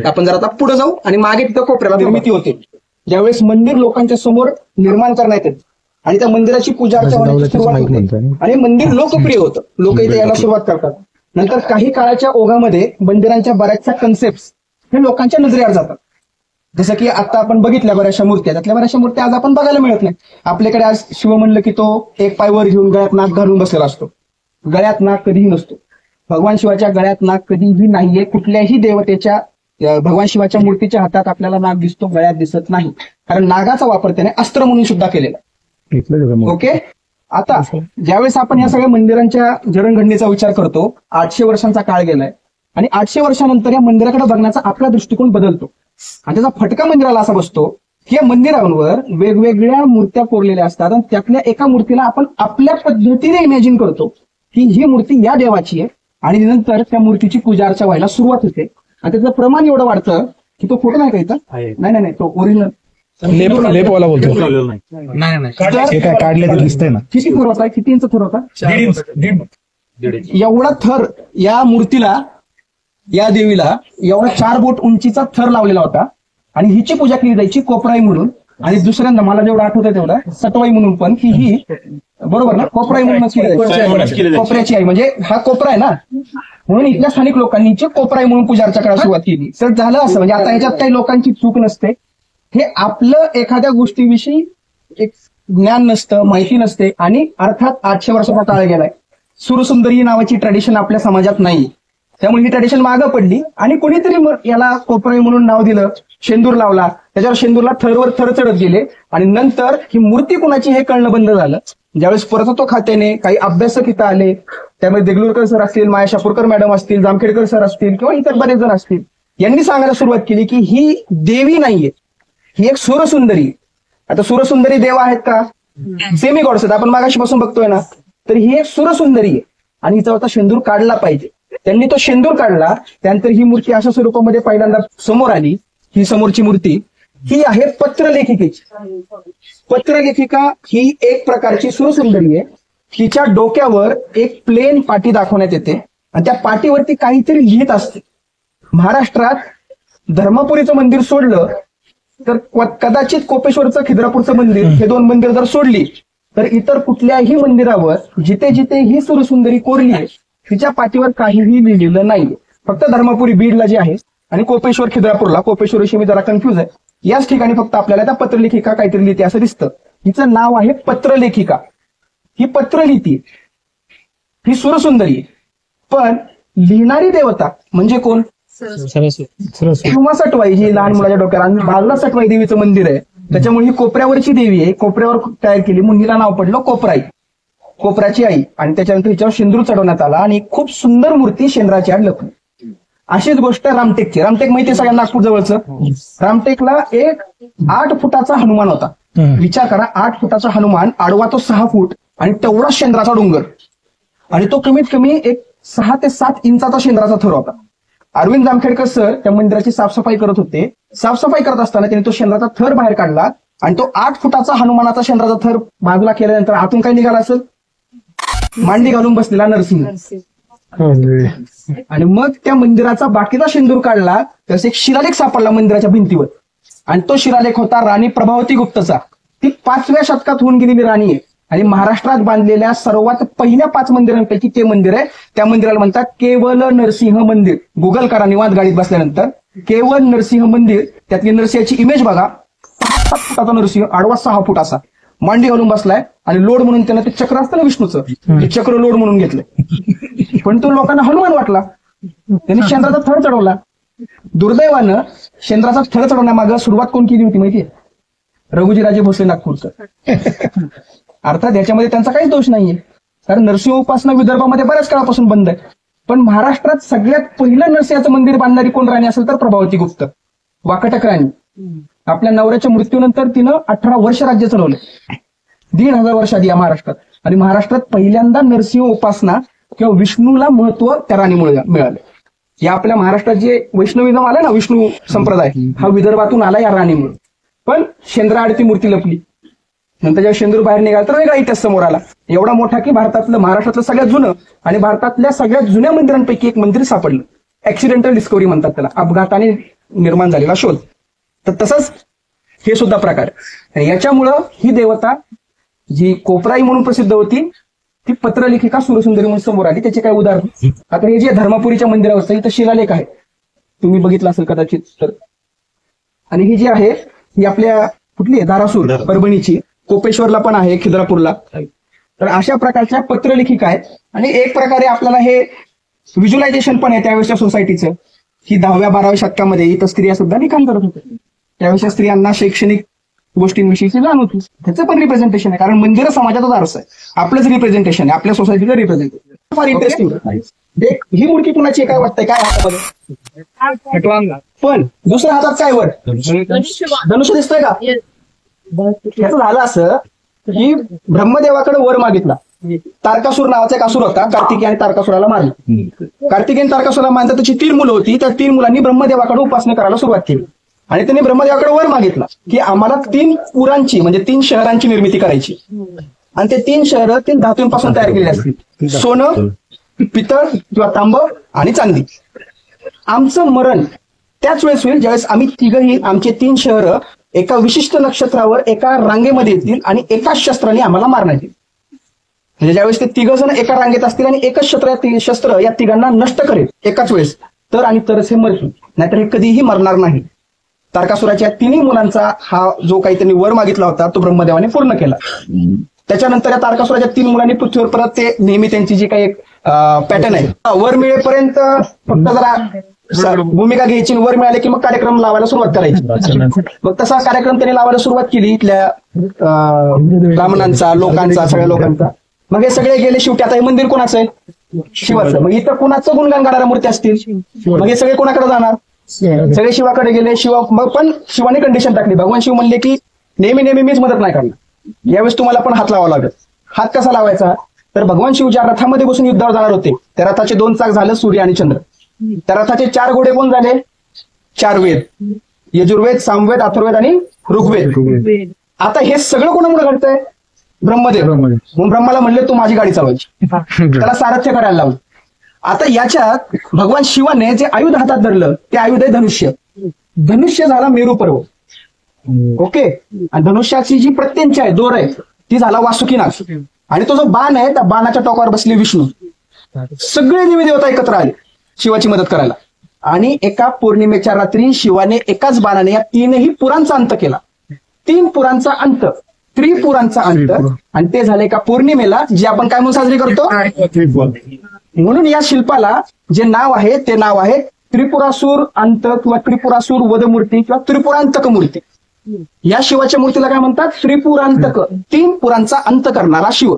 आपण जर आता पुढे जाऊ आणि मागे तिथं कोपऱ्याला निर्मिती होते, ज्यावेळेस मंदिर लोकांच्या समोर निर्माण करण्यात येते आणि त्या मंदिराची पूजा अर्चा होण्याची सुरुवात होते आणि मंदिर लोकप्रिय होतं, लोक इथे यायला सुरुवात करतात. नंतर काही काळाच्या ओघामध्ये मंदिरांच्या बऱ्याचशा कन्सेप्ट हे लोकांच्या नजरेआड जातात. जसं की आता आपण बघितल्या बऱ्याचशा मूर्त्या, त्यातल्या बऱ्याचशा मूर्त्या आज आपण बघायला मिळत नाही. आपल्याकडे आज शिव म्हणलं की तो एक पायवर घेऊन गळ्यात नाक घालून बसलेला असतो. गळ्यात नाक कधीही नसतो. भगवान शिवाच्या गळ्यात नाक कधीही नाहीये. कुठल्याही देवतेच्या भगवान शिवाच्या मूर्तीच्या हातात आपल्याला नाग दिसतो, गळ्यात दिसत नाही. कारण नागाचा वापर त्याने अस्त्र म्हणून सुद्धा केलेला. ओके, आता ज्यावेळेस आपण या सगळ्या मंदिरांच्या जडणघडणीचा विचार करतो, 800 वर्षांचा काळ गेलाय आणि 800 वर्षानंतर या मंदिराकडे बघण्याचा आपला दृष्टिकोन बदलतो आणि त्याचा फटका मंदिराला असा बसतो की या मंदिरांवर वेगवेगळ्या मूर्त्या कोरलेल्या असतात आणि त्यातल्या एका मूर्तीला आपण आपल्या पद्धतीने इमॅजिन करतो की ही मूर्ती या देवाची आहे आणि नंतर त्या मूर्तीची पूजा अर्चा व्हायला सुरुवात होते आणि त्याचं प्रमाण एवढं वाढतं की तो फोटो नाही का इथं? नाही, तो ओरिजिनल लेपवाला बोलतो. काढले ते दिसतंय ना. किती थर होता? किती इंच थर होता? एवढा थर या मूर्तीला, या देवीला एवढा 4 बोट उंचीचा थर लावलेला होता आणि हिची पूजा केली जायची कोपराई म्हणून. आणि दुसऱ्यांदा मला जेवढं आठवतंय तेवढं सटवाई म्हणून, पण की ही बरोबर ना कोपराई म्हणूनच केली जायची. कोपऱ्याची आई म्हणजे हा कोपरा आहे ना, म्हणून इथल्या स्थानिक लोकांनी हिची कोपराई म्हणून पूजा अर्चा करायला सुरुवात केली. तर झालं असं, म्हणजे आता याच्यात काही लोकांची चूक नसते, हे आपलं एखाद्या गोष्टीविषयी एक ज्ञान नसतं, माहिती नसते. आणि अर्थात 800 वर्षाचा काळ गेलाय, सूरसुंदरी नावाची ट्रेडिशन आपल्या समाजात नाही, त्यामुळे ही ट्रेडिशन मागं पडली आणि कोणीतरी याला कोपराई म्हणून नाव दिलं, शेंदूर लावला, त्याच्यावर शेंदूरला थरवर थर चढत गेले आणि नंतर ही मूर्ती कुणाची हे कळणं बंद झालं. ज्यावेळेस पुरातत्व खात्याने काही अभ्यासक इथं आले, त्यामुळे देगलूरकर सर असतील, माया शापूरकर मॅडम असतील, जामखेडकर सर असतील किंवा इतर बरेच जण असतील, यांनी सांगायला सुरुवात केली की ही देवी नाहीये, ही एक सूरसुंदरी. आता सूरसुंदरी देव आहेत का? सेमी गॉड्स आहेत, आपण मागाशीपासून बघतोय ना. तर ही एक सूरसुंदरी आहे आणि हिचा शेंदूर काढला पाहिजे. त्यांनी तो शेंदूर काढला, त्यानंतर ही मूर्ती अशा स्वरूपामध्ये पहिल्यांदा समोर आली. ही समोरची मूर्ती ही आहे पत्रलेखिकेची. पत्रलेखिका ही एक प्रकारची सूरसुंदरी आहे. हिच्या डोक्यावर एक प्लेन पाटी दाखवण्यात येते आणि त्या पाटीवरती काहीतरी लिहित असते. महाराष्ट्रात धर्मपुरीचं मंदिर सोडलं तर कदाचित कोपेश्वरचं, खिद्रापूरचं मंदिर, हे 2 मंदिर जर सोडली तर इतर कुठल्याही मंदिरावर जिथे जिथे ही सूरसुंदरी कोरली आहे तिच्या पाठीवर काहीही लिहिलेलं नाहीये. फक्त धर्मपुरी बीडला जे आहे आणि कोपेश्वर खिद्रापूरला, कोपेश्वरविषयी मी जरा कन्फ्युज आहे, याच ठिकाणी फक्त आपल्याला त्या पत्रलेखिका काहीतरी लिहिते असं दिसतं. हिचं नाव आहे पत्रलेखिका. ही पत्र लिहिते, ही सूरसुंदरी. पण लिहिणारी देवता म्हणजे कोण? किंवा सटवाई, जी लहान मुलाच्या डोक्याला, आणि बाजूला सटवाई देवीचं मंदिर आहे, त्याच्यामुळे ही कोपऱ्यावरची देवी आहे. कोपऱ्यावर तयार केली म्हणून हिला नाव पडलं कोपराई, कोपऱ्याची आई. आणि त्याच्यानंतर हिच्यावर शेंदूर चढवण्यात आला आणि खूप सुंदर मूर्ती शेंद्राची आड लपली. अशीच गोष्ट रामटेकची. रामटेक माहिती सगळ्यांना, नागपूर जवळचं. रामटेकला एक 8 फुटाचा हनुमान होता. विचार करा, 8 फुटाचा हनुमान, आडवा तो 6 फूट आणि तेवढा शेंद्राचा डोंगर, आणि तो कमीत कमी एक 6 ते 7 इंचाचा शेंद्राचा थर होता. अरविंद जामखेडकर सर त्या मंदिराची साफसफाई करत होते. साफसफाई करत असताना त्यांनी तो शेंद्राचा थर बाहेर काढला आणि तो 8 फुटाचा हनुमानाचा शेंद्राचा थर बाजूला केल्यानंतर आतून काय निघाला असेल? मांडी घालून बसलेला नरसिंह. आणि मग त्या मंदिराचा बाकीचा शेंदूर काढला त्यास एक शिलालेख सापडला मंदिराच्या भिंतीवर. आणि तो शिलालेख होता राणी प्रभावती गुप्तचा. ती 5व्या शतकात होऊन गेलेली राणी आहे आणि महाराष्ट्रात बांधलेल्या सर्वात पहिल्या 5 मंदिरांपैकी ते मंदिर आहे. त्या मंदिराला म्हणतात केवल नरसिंह मंदिर. गुगल करा निवांत गाडीत बसल्यानंतर. केवल नरसिंह मंदिर. त्यातली नरसिंहाची इमेज बघा. 7 फुटाचा नरसिंह, आडवा 6 फूट असा मांडी घालून बसलाय आणि लोड म्हणून त्यानं ते चक्र असतं ना विष्णूचं, ते चक्र लोड म्हणून घेतलंय. पण तो लोकांना हनुमान वाटला. त्यांनी चंद्राचा थर चढवला. दुर्दैवानं चंद्राचा थर चढवण्यामागं सुरुवात कोण केली होती माहितीये? रघुजीराजे भोसले नागपूरकर. अर्थात याच्यामध्ये त्यांचा काहीच दोष नाहीये, कारण नरसिंह उपासना विदर्भामध्ये बऱ्याच काळापासून बंद आहे. पण महाराष्ट्रात सगळ्यात पहिलं नरसिंहाचं मंदिर बांधणारी कोण राणी असेल तर प्रभावती गुप्त, वाकाटक राणी. आपल्या नवऱ्याच्या मृत्यूनंतर तिनं 18 वर्ष राज्य चालवलं. 1500 वर्ष आधी या महाराष्ट्रात. आणि महाराष्ट्रात पहिल्यांदा नरसिंह उपासना किंवा विष्णूला महत्व त्या राणीमुळे मिळालं. या आपल्या महाराष्ट्रात जे वैष्णविझम आला ना, विष्णू संप्रदाय, हा विदर्भातून आला या राणीमुळे. पण शेंद्राआड ती मूर्ती लपली. नंतर जेव्हा शेंदूर बाहेर निघाला तर वेगळा इतिहास समोर आला. एवढा मोठा की भारतातलं, महाराष्ट्रातलं सगळ्यात जुनं आणि भारतातल्या सगळ्यात जुन्या मंदिरांपैकी एक मंदिर सापडलं. ऍक्सिडेंटल डिस्कवरी म्हणतात त्याला, अपघाताने निर्माण झालेला शोध. तर तसंच हे सुद्धा प्रकार आहे. याच्यामुळं ही देवता जी कोपराई म्हणून प्रसिद्ध होती ती पत्रलेखिका सुरसुंदरी म्हणून समोर आली. त्याचे काय उदाहरण? आता हे जे धर्मापुरीच्या मंदिरावर इथं शिलालेख आहे, तुम्ही बघितलं असेल कदाचित तर. आणि ही जी आहे ही आपल्या कुठली आहे? धारासूर, परभणीची. कोपेश्वरला पण आहे, खिद्रापूरला. तर अशा प्रकारच्या पत्रलेखिका आहेत. आणि एक प्रकारे आपल्याला हे व्हिज्युअलायझेशन पण आहे त्यावेळेच्या सोसायटीचं, की 10व्या-12व्या शतकामध्ये इथं स्त्रिया सुद्धा लिखाण करत होत्या. त्यावेळेच्या स्त्रियांना शैक्षणिक गोष्टींविषयीची जाण होती. त्याचं पण रिप्रेझेंटेशन आहे, कारण मंदिर समाजाचाच अर्थ आहे. आपलंच रिप्रेझेंटेशन आहे, आपल्या सोसायटीचं रिप्रेझेंटेशन. फार इंटरेस्टिंग. ही मूर्ती कुणाची काय वाटतंय? काय हातामध्ये? पण दुसऱ्या हातात काय वर? धनुष्य दिसतंय का? त्याचं झालं असं की ब्रह्मदेवाकडे वर मागितला. तारकासूर नावाचा एक असुर होता, कार्तिकेय तारकासुराला मारला. कार्तिकेय तारकासुराला मारता त्याची 3 मुलं होती. त्या 3 मुलांनी ब्रह्मदेवाकडे उपासना करायला सुरुवात केली. आणि त्यांनी ब्रह्मदेवाकडे वर मागितला की आम्हाला 3 पुरांची म्हणजे 3 शहरांची निर्मिती करायची. आणि ते 3 शहरं 3 धातूंपासून तयार केलेली असतील, सोनं, पितळ किंवा तांब आणि चांदी. आमचं मरण त्याच वेळेस होईल ज्यावेळेस आम्ही तिघही, आमचे 3 शहरं एका विशिष्ट नक्षत्रावर एका रांगेमध्ये येतील आणि एकाच शस्त्राने आम्हाला मारण्यात येईल. म्हणजे ज्यावेळेस ते 3 जण एका रांगेत असतील आणि एकच शस्त्र या तिघांना नष्ट करेल एकाच वेळेस, तर आणि तरच हे मरतील, नाहीतर हे कधीही मरणार नाही. तारकासुराच्या 3 मुलांचा हा जो काही त्यांनी वर मागितला होता तो ब्रह्मदेवाने पूर्ण केला. त्याच्यानंतर या तारकासुराच्या 3 मुलांनी पृथ्वीवर परत ते नेहमी त्यांची जी काही एक पॅटर्न आहे, वर मिळेपर्यंत फक्त जरा भूमिका घ्यायची, वर मिळाले की मग कार्यक्रम लावायला सुरुवात करायची. मग तसा कार्यक्रम त्यांनी लावायला सुरुवात केली इथल्या ब्राह्मणांचा, लोकांचा, सगळ्या लोकांचा. मग हे सगळे गेले. शेवटी आता हे मंदिर कोणाचं आहे? शिवाचं. मग इथं कोणाचं गुणगान गाणाऱ्या मूर्ती असतील, मग हे सगळे कोणाकडे जाणार? सगळे शिवाकडे गेले. मग पण शिवाने कंडिशन टाकली. भगवान शिव म्हणले की नेहमी मीच मदत नाही करणार, यावेळेस तुम्हाला पण हात लावावा लागेल. हात कसा लावायचा? तर भगवान शिव ज्या रथामध्ये बसून युद्धावर जाणार होते त्या रथाचे 2 चाक झालं सूर्य आणि चंद्र. त्या रथाचे 4 घोडे कोण झाले? 4 वेद, यजुर्वेद, सामवेद, अथर्ववेद आणि ऋग्वेद. आता हे सगळं कोणामुळे घडतंय? ब्रह्मदेव. म्हणून ब्रह्माला म्हणले तू माझी गाडी चालवायची, त्याला सारथ्य करायला लावलं. आता याच्यात भगवान शिवाने जे आयुध हातात धरलं ते आयुध आहे धनुष्य. धनुष्य झाला मेरू पर्वत. ओके. आणि धनुष्याची जी प्रत्यंची आहे, दोर आहे, ती झाला वासुकीनाग. आणि तो जो बाण आहे त्या बाणाच्या टोकावर बसले विष्णू. सगळे देवी देवता एकत्र आले शिवाची मदत करायला. आणि एका पौर्णिमेच्या रात्री शिवाने एकाच बाणाने या 3ही पुरांचा अंत केला. 3 पुरांचा अंत, त्रिपुरांचा अंत. आणि ते झाले एका पौर्णिमेला, जी आपण काय म्हणून साजरी करतो? म्हणून या शिल्पाला जे नाव आहे ते नाव आहे त्रिपुरासूर अंत किंवा त्रिपुरासूर वधमूर्ती किंवा त्रिपुरांतक मूर्ती. या शिवाच्या मूर्तीला काय म्हणतात? त्रिपुरांतक. 3 पुरांचा अंत करणारा शिव.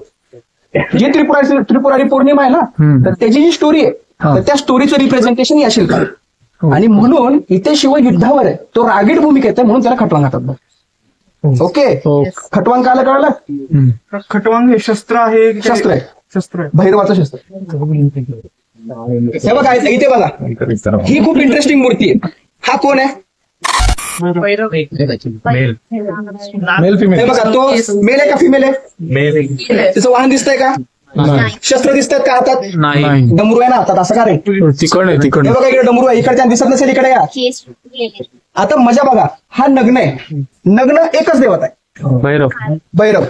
जी त्रिपुरारी पौर्णिमा आहे ना, तर त्याची जी स्टोरी आहे तर त्या स्टोरीचं रिप्रेझेंटेशन या शिल्पात. आणि म्हणून इथे शिव युद्धावर आहे, तो रागीट भूमिकेत आहे, म्हणून त्याला खटवांग खातात. ओके. खटवांग कायला कळलं? खटवांग हे शस्त्र आहे. शस्त्र आहे, शस्त्र आहे, भैरवाचं शस्त्र. हे बघा इथे बघा, ही खूप इंटरेस्टिंग मूर्ती आहे. हा कोण आहे? Male female. हे बघा, तो मेल आहे का फिमेल आहे? त्याचं वाहन दिसतंय का? शस्त्र दिसतात का हातात? नाही. डमरू आहे ना हातात, असं का रे? तिकड आहे हे तिकड. बघा इकडे डमरू आहे, इकडच्या दिसत नसेल, इकडे या. आता मजा बघा, हा नग्न आहे. नग्न एकच देवत आहे, भैरव. भैरव.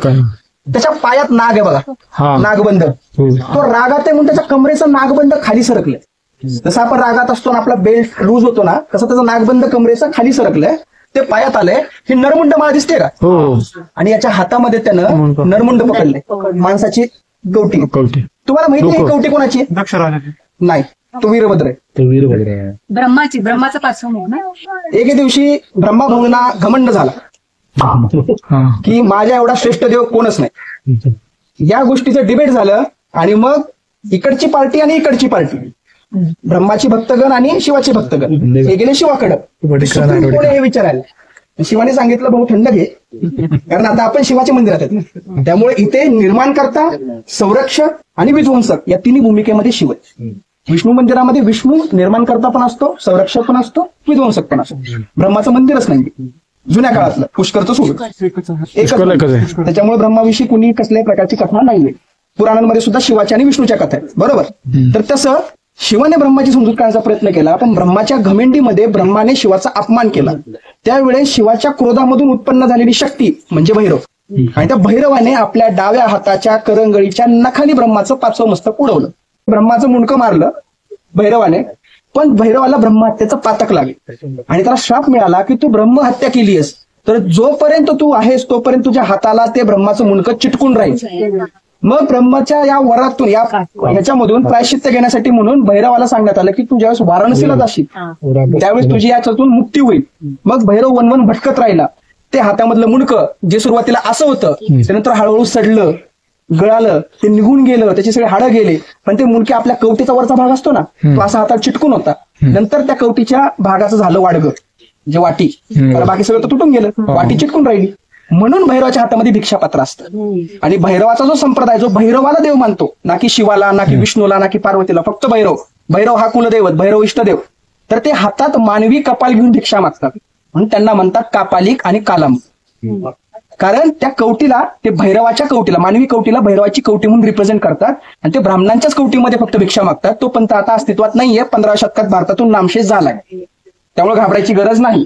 त्याच्या पायात नाग आहे बघा, हा. नागबंद. तो रागात आहे म्हणून त्याच्या कमरेचा नागबंद खाली सरकले. जसं आपण रागात असतो ना, आपला बेल्ट लूज होतो ना, तसं त्याचा नागबंद कमरेचा खाली सरकलंय, ते पायात आलंय. ही नरमुंड माळ दिसते का? हो. आणि याच्या हातामध्ये त्यानं नरमुंड पकडले, माणसाची कवटी. तुम्हाला माहिती आहे ही कवटी कोणाची आहे? दक्ष राजाची. नाही, तो वीरभद्र आहे. तो वीरभद्र आहे. ब्रह्माचा पाचवा आहे ना. एके दिवशी ब्रह्माभाऊंना घमंड झाला की माझ्या एवढा श्रेष्ठ देव कोणच नाही. या गोष्टीचं डिबेट झालं आणि मग इकडची पार्टी आणि इकडची पार्टी, ब्रह्माची भक्तगण आणि शिवाची भक्तगण, हे गेले शिवाकडं. सुप्रीम कोर्ट हे विचारायला. शिवाने सांगितलं भाऊ थंड घे, कारण आता आपण शिवाच्या मंदिरात आहेत, त्यामुळे इथे निर्माणकर्ता, संरक्षक आणि विध्वंसक या तिन्ही भूमिकेमध्ये शिव आहे. विष्णू मंदिरामध्ये विष्णू निर्माणकर्ता पण असतो, संरक्षक पण असतो, विध्वंसक पण असतो. ब्रह्माचं मंदिरच नाही जुन्या काळातलं, पुष्करचं सोडून एकच आहे. त्याच्यामुळे ब्रह्माविषयी कुणी कसल्याही प्रकारची कथा नाहीये. पुराणांमध्ये सुद्धा शिवाच्या आणि विष्णूच्या कथा आहेत, बरोबर. तर तसं शिवाने ब्रह्माची समजूत करण्याचा प्रयत्न केला, पण ब्रह्माच्या घमेंडीमध्ये ब्रह्माने शिवाचा अपमान केला. त्यावेळेस शिवाच्या क्रोधामधून उत्पन्न झालेली शक्ती म्हणजे भैरव, आणि त्या भैरवाने आपल्या डाव्या हाताच्या करंगळीच्या नखाने ब्रह्माचं 5वं मस्तक उडवलं. ब्रह्माचं मुंडकं मारलं भैरवाने, पण भैरवाला ब्रह्महत्येचं पातक लागले आणि त्याला श्राप मिळाला की तू ब्रह्महत्या केलीयस, तर जोपर्यंत तू आहेस तोपर्यंत तुझ्या हाताला ते ब्रह्माचं मुंडकं चिटकून राहील. मग ब्रह्माच्या या वरातून याच्यामधून प्रायश्चित्त घेण्यासाठी म्हणून भैरवाला सांगण्यात आलं की तू ज्यावेळेस वाराणसीला जाशील त्यावेळेस तुझी याच्यातून मुक्ती होईल. मग भैरव वनवन भटकत राहिला. ते हातामधलं मुंडकं जे सुरुवातीला असं होतं, त्यानंतर हळूहळू सडलं, गळालं, ते निघून गेलं, त्याचे सगळे हाडं गेले, पण ते मुंडके आपल्या कवटीचा वरचा भाग असतो ना, तो असा हातात चिटकून होता. नंतर त्या कवटीच्या भागाचं झालं वाडगं, जे वाटी, बाकी सगळं तर तुटून गेलं, वाटी चिटकून राहिली. म्हणून भैरवाच्या हातामध्ये भिक्षापात्र असतं. आणि भैरवाचा जो संप्रदाय, जो भैरवाला देव मानतो, ना की शिवाला, ना की विष्णूला, ना की पार्वतीला, फक्त भैरव. भैरव हा कुलदैवत, भैरव इष्टदेव. तर ते हातात मानवी कपाल घेऊन भिक्षा मागतात, म्हणून त्यांना म्हणतात कापालिक आणि कालम. कारण त्या कवटीला, ते भैरवाच्या कवटीला, मानवी कवटीला भैरवाची कवटी म्हणून रिप्रेझेंट करतात, आणि ते ब्राह्मणांच्याच कवटीमध्ये फक्त भिक्षा मागतात. तो पंथ आता अस्तित्वात नाहीये, 15व्या शतकात भारतातून नामशेष झालाय, त्यामुळे घाबरायची गरज नाही.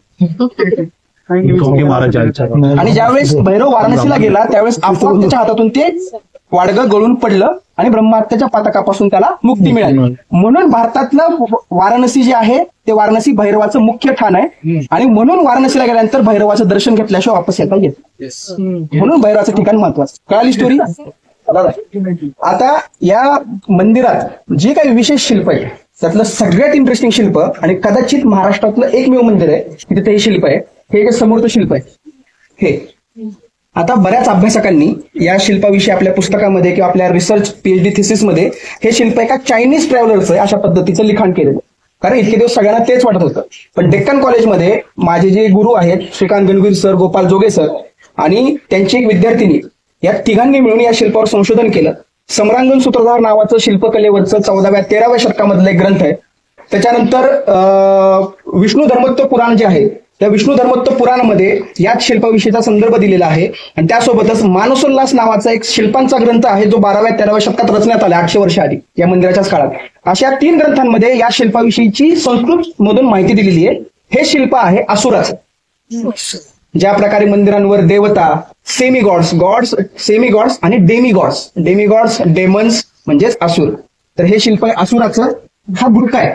आणि ज्यावेळेस भैरव वाराणसीला गेला त्यावेळेस आपोआप त्याच्या हातातून ते वाडगं गळून पडलं आणि ब्रह्महत्येच्या पातकापासून त्याला मुक्ती मिळाली. म्हणून भारतातलं वाराणसी जे आहे ते वाराणसी भैरवाचं मुख्य ठाण आहे, आणि म्हणून वाराणसीला गेल्यानंतर भैरवाचं दर्शन घेतल्याशिवाय वापस येता येत. म्हणून भैरवाचं ठिकाण महत्वाचं. कळाली स्टोरी? आता या मंदिरात जे काही विशेष शिल्प आहे त्यातलं सगळ्यात इंटरेस्टिंग शिल्प, आणि कदाचित महाराष्ट्रातलं एकमेव मंदिर आहे की तिथे हे शिल्प आहे, हे समोरचं शिल्प आहे हे. आता बऱ्याच अभ्यासकांनी या शिल्पाविषयी आपल्या पुस्तकामध्ये किंवा आपल्या रिसर्च PhD थिसिसमध्ये हे शिल्प एका चायनीज ट्रॅव्हलरचं अशा पद्धतीचं लिखाण केलेलं. कारण इतके दिवस सगळ्यांना तेच वाटत होतं. पण डेक्कन कॉलेजमध्ये माझे जे गुरु आहेत श्रीकांत गणवीर सर, गोपाल जोगे सर आणि त्यांची एक विद्यार्थिनी, या तिघांनी मिळून या शिल्पावर संशोधन केलं. सम्रांगण सूत्रधार नावाचं शिल्पकलेवरचं 14व्या-13व्या शतकामधलं एक ग्रंथ आहे. त्याच्यानंतर विष्णू धर्मोत्तर पुराण जे आहे त्या विष्णू धर्मोत्तर पुराणामध्ये याच शिल्पाविषयीचा संदर्भ दिलेला आहे. आणि त्यासोबतच मानसोल्लास नावाचा एक शिल्पांचा ग्रंथ आहे जो 12व्या-13व्या शतकात रचण्यात आला 800 वर्ष आधी या मंदिराच्याच काळात. अशा 3 ग्रंथांमध्ये या शिल्पाविषयीची संस्कृत मधून माहिती दिलेली आहे. हे शिल्प आहे असुराचं. ज्या प्रकारे मंदिरांवर देवता, सेमी गॉड्स आणि डेमिगॉड्स, डेमन्स म्हणजेच असुर. तर हे शिल्प आहे असुराचं. हा बुटका आहे,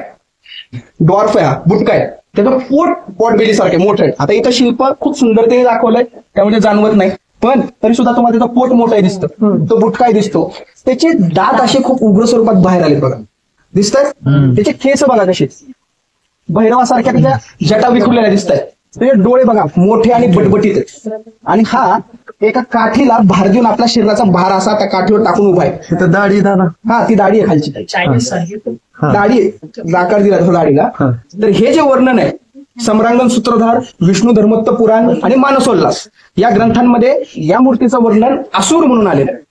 डॉर्फ आहे, हा बुटका आहे. त्याचं पोट बेलीसारखे मोठं आहे. आता इथं शिल्प खूप सुंदरतेने दाखवलंय त्यामुळे जाणवत नाही, पण तरी सुद्धा तुम्हाला त्याचं पोट मोठं दिसतं, तो बुटकाय दिसतो. त्याचे दात असे खूप उग्र स्वरूपात बाहेर आले बघा, दिसतात. त्याचे केस बघा कसे भैरवासारख्या त्याच्या जटा विखुरलेल्या दिसत आहेत. त्याचे डोळे बघा मोठे आणि बटबटीत आहेत. आणि हा एका काठीला भार देऊन आपल्या शरीराचा भार असा त्या काठीवर टाकून उभा आहे. दाढी हा ती दाढी आहे खालची, दाढी आकार दिला दाढीला. तर हे जे वर्णन आहे सम्रांगण सूत्रधार, विष्णू धर्मोत्तर पुराण आणि मानसोल्लास या ग्रंथांमध्ये या मूर्तीचं वर्णन असुर म्हणून आलेलं आहे.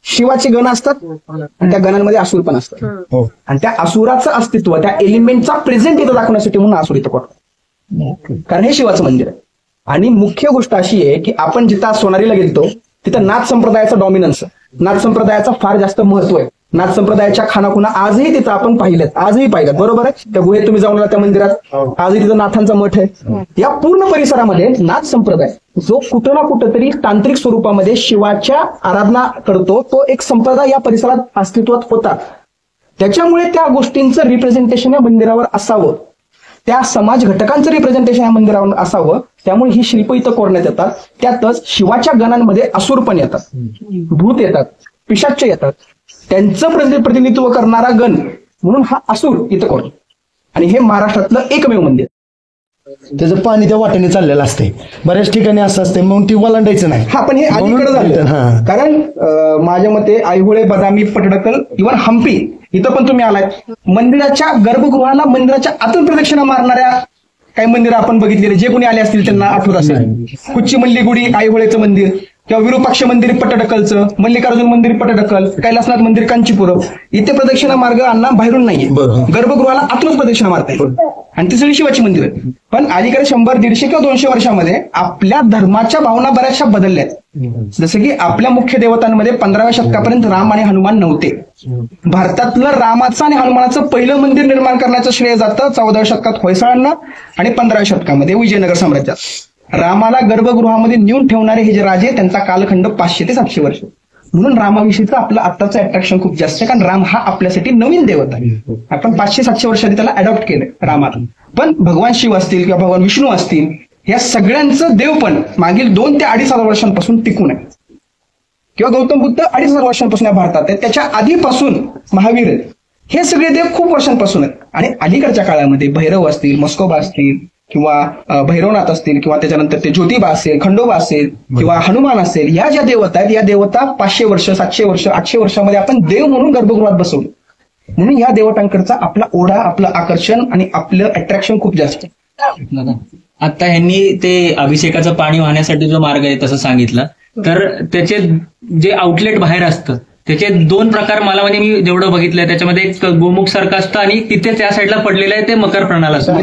शिवाचे गण असतात आणि त्या गणांमध्ये असुर पण असतात. आणि त्या असुराचं अस्तित्व, त्या एलिमेंटचा प्रेझेंट इथं दाखवण्यासाठी म्हणून असुर इथं करतो, कारण हे शिवाचं मंदिर आहे. आणि मुख्य गोष्ट अशी आहे की आपण जिथं सोनारीला गेलतो तिथं नाथ संप्रदायाचा डॉमिनन्स, नाथ संप्रदायाचा फार जास्त महत्व आहे. नाथ संप्रदायाच्या खानाखुणा आजही तिथं आपण आजही पाहिल्यात, बरोबर आहे. त्या गुहेत तुम्ही जाऊन आला त्या मंदिरात, आजही तिथं नाथांचा मठ आहे. या पूर्ण परिसरामध्ये नाथ संप्रदाय जो कुठं ना कुठं तरी तांत्रिक स्वरूपामध्ये शिवाच्या आराधना करतो, तो एक संप्रदाय या परिसरात अस्तित्वात होता. त्याच्यामुळे त्या गोष्टींचं रिप्रेझेंटेशन या मंदिरावर असावं, त्या समाज घटकांचं रिप्रेझेंटेशन या मंदिरावर असावं. त्यामुळे ही शिल्प इथं कोरण्यात येतात. त्यातच शिवाच्या गणांमध्ये असुर पण येतात, भूत येतात, पिशाच्य येतात. त्यांचं प्रतिनिधित्व करणारा गण म्हणून हा असुर इथं कोरतो. आणि हे महाराष्ट्रातलं एकमेव मंदिर. त्याचं पाणी त्या वाटेने चाललेलं असते, बऱ्याच ठिकाणी असं असते, मग ती वलांडायचं नाही. हा, पण हे अलीकडे झालं. कारण माझ्या मते ऐहोळे, बदामी, पटडकल, इव्हन हम्पी इथं पण तुम्ही आलाय. मंदिराच्या गर्भगृहाला मंदिराच्या आतून प्रदक्षिणा मारणाऱ्या काही मंदिरं आपण बघितलेले, जे कोणी आले असतील त्यांना आठवत असेल. कुच्ची गुडी ऐहोळेचं मंदिर, किंवा विरूपाक्ष मंदिर पटडकलचं, मल्लिकार्जुन मंदिर पटडकल, कैलासनाथ मंदिर कांचीपुरम. इथे प्रदक्षिणा मार्ग अण्णा बाहेरून नाहीये, गर्भगृहाला आतूनच प्रदक्षिणा मारता येईल. आणि ती सगळी शिवाची मंदिर आहे. पण अलीकडे 100, 150 किंवा 200 वर्षामध्ये आपल्या धर्माच्या भावना बऱ्याचशा बदलल्यात. जसं की आपल्या मुख्य देवतांमध्ये 15व्या शतकापर्यंत राम आणि हनुमान नव्हते. भारतातलं रामाचं आणि हनुमानाचं पहिलं मंदिर निर्माण करण्याचं श्रेय जातं 14व्या शतकात होयसाळांना आणि 15व्या शतकामध्ये विजयनगर साम्राज्यात. रामाला गर्भगृहामध्ये नेऊन ठेवणारे हे जे राजे, त्यांचा कालखंड 500 ते 700 वर्ष. म्हणून रामाविषयीचं आपलं आत्ताचं अट्रॅक्शन खूप जास्त आहे, कारण राम हा आपल्यासाठी नवीन देवता आहे. आपण 500-700 वर्षांनी त्याला अडॉप्ट केलंय रामाला. पण भगवान शिव असतील किंवा भगवान विष्णू असतील, या सगळ्यांचं देवपण मागील 2 ते 2,500 वर्षांपासून टिकून आहे. किंवा गौतम बुद्ध 2,500 वर्षांपासून या भारतात आहेत. त्याच्या आधीपासून महावीर आहेत. हे सगळे देव खूप वर्षांपासून आहेत. आणि अलीकडच्या काळामध्ये भैरव असतील, मस्कोबा असतील, किंवा भैरवनाथ असतील, किंवा त्याच्यानंतर ते ज्योतिबा असेल, खंडोबा असेल, किंवा हनुमान असेल, या ज्या देवता आहेत, या देवता 500 वर्ष, 700 वर्ष, 800 वर्षामध्ये आपण देव म्हणून गर्भगृहात बसवलो. म्हणून या देवतांकडचा आपला ओढा, आपलं आकर्षण आणि आपलं अट्रॅक्शन खूप जास्त आहे. आता ह्यांनी ते अभिषेकाचं पाणी वाहण्यासाठी जो मार्ग आहे तसं सांगितलं, तर त्याचे जे आउटलेट बाहेर असतं त्याचे 2 प्रकार मला, म्हणजे मी जेवढं बघितलंय त्याच्यामध्ये एक गोमुख सारखं असतं आणि तिथे त्या साईडला पडलेलं आहे ते मकर प्रणाल असतं.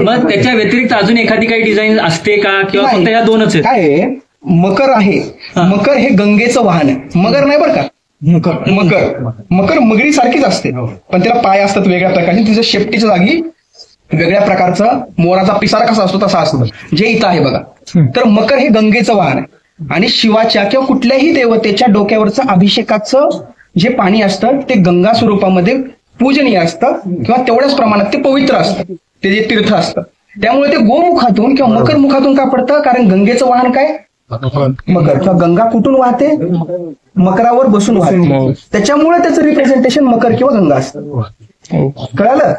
मग त्याच्या व्यतिरिक्त अजून एखादी काही डिझाईन असते का, किंवा फक्त या 2च आहेत? काय मकर आहे, मकर हे गंगेचं वाहन आहे. मगर नाही बरं का, मकर मगरी सारखीच असते, पण त्याला पाय असतात वेगळ्या प्रकारचे. तिच्या शेपटीच्या जागी वेगळ्या प्रकारचा मोराचा पिसारा कसा असतो तसा असतो, जे इथं आहे बघा. तर मकर हे गंगेचं वाहन आहे. आणि शिवाच्या किंवा कुठल्याही देवतेच्या डोक्यावरचं अभिषेकाचं जे पाणी असतं ते गंगा स्वरूपामध्ये पूजनीय असतं, किंवा तेवढ्याच प्रमाणात ते पवित्र असतं, ते जे तीर्थ असतं. त्यामुळे ते गोमुखातून किंवा मकर मुखातून का पडतं, कारण गंगेचं वाहन काय, मकर. किंवा गंगा कुठून वाहते, मकरावर बसून वाहते. त्याच्यामुळे त्याचं रिप्रेझेंटेशन मकर किंवा गंगा असतं. कळालं?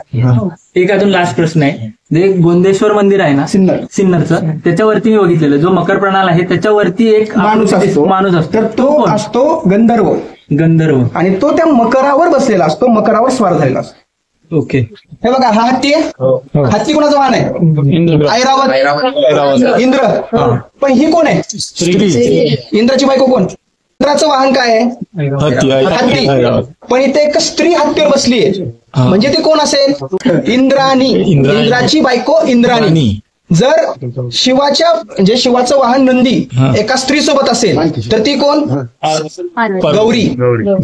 एक अजून लास्ट प्रश्न आहे, जे गोंदेश्वर मंदिर आहे ना सिन्नरचं, त्याच्यावरती मी बघितलेलं जो मकर प्रणाल आहे त्याच्यावरती एक माणूस असतो. तर तो असतो गंधर्व. आणि तो त्या मकरावर बसलेला असतो, मकरावर स्वार झालेला असतो. ओके. हे बघा, हा हत्ती आहे. हत्ती कोणाचं वाहन आहे? ऐरावत, इंद्र. पण ही कोण आहे? इंद्राची बायको कोण? इंद्राचं वाहन काय आहे? हत्ती. पण इथे एक स्त्री हत्तीवर बसली आहे, म्हणजे ते कोण असेल? इंद्राणी. इंद्राची बायको इंद्राणी. जर शिवाचं वाहन नंदी एका स्त्री सोबत असेल तर ती कोण? गौरी.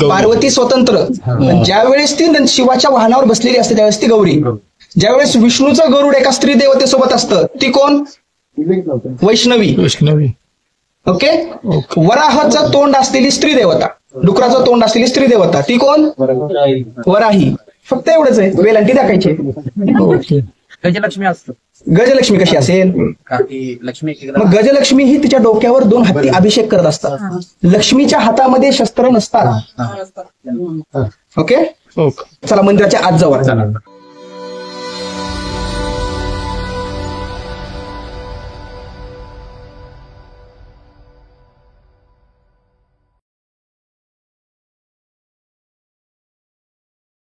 पार्वती स्वतंत्र. ज्यावेळेस ती शिवाच्या वाहनावर बसलेली असते त्यावेळेस ती गौरी. ज्यावेळेस विष्णूचं गरुड एका स्त्री देवतेसोबत असतं ती कोण? वैष्णवी. ओके. वराहाचं तोंड असलेली स्त्री देवता, डुकराचं तोंड असलेली स्त्री देवता ती कोण? वराही. फक्त एवढंच आहे, वेलांटी दाखायची. गजलक्ष्मी असतं. गजलक्ष्मी कशी असेल? मग गजलक्ष्मी ही तिच्या डोक्यावर 2 हत्ती अभिषेक करत असतात. लक्ष्मीच्या हातामध्ये शस्त्र नसतात. ओके. चला मंदिराच्या आत जाऊ.